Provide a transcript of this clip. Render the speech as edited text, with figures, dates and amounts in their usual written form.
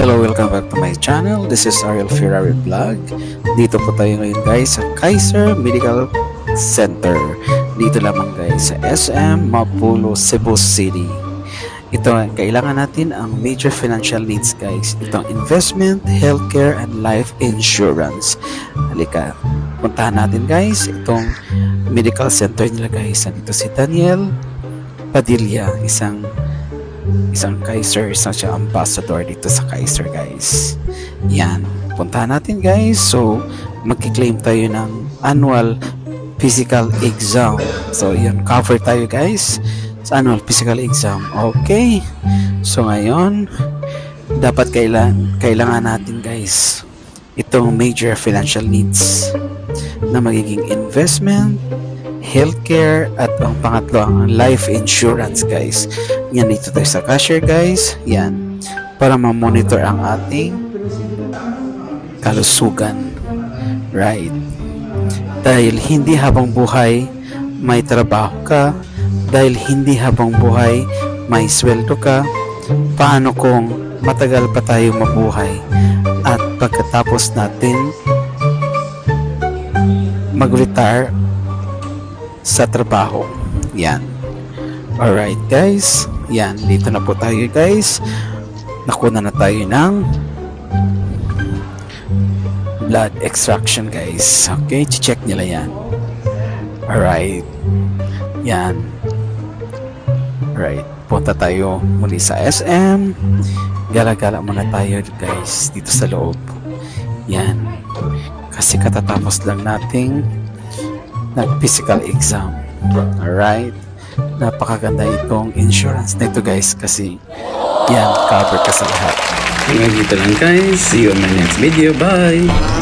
Hello, welcome back to my channel. This is Ariel Ferrari Vlog. Dito po tayo ngayon guys sa Kaiser Medical Center. Dito lamang guys sa SM Mapolo, Cebu City. Ito, kailangan natin ang major financial needs guys. Itong investment, healthcare, and life insurance. Halika, puntahan natin guys itong medical center nila guys. Dito si Daniel Padilla, isang Kaiser, isang siya ambassador dito sa Kaiser guys. Yan, puntahan natin guys. So magki-claim tayo ng annual physical exam. So yan, cover tayo guys sa annual physical exam. Okay, so ngayon dapat kailangan natin guys itong major financial needs na magiging investment, healthcare, at ang pangatlo ang life insurance guys. Yan, dito tayo sa cashier guys. Yan, para ma-monitor ang ating kalusugan, right? Dahil hindi habang buhay may trabaho ka, dahil hindi habang buhay may sweldo ka, paano kung matagal pa tayo mabuhay at pagkatapos natin mag-retire sa trabaho? Yan. Alright guys, yan, dito na po tayo guys. Nakuna na tayo ng blood extraction guys. Okay, check nila yan. Alright, yan. Alright, punta tayo muli sa SM. Gala-gala muna tayo guys dito sa loob. Yan, kasi katatapos lang nating nag-physical exam. Alright, napakaganda itong insurance na ito guys, kasi yan, cover ka sa lahat. Hanggang dito lang guys, see you on my next video, bye!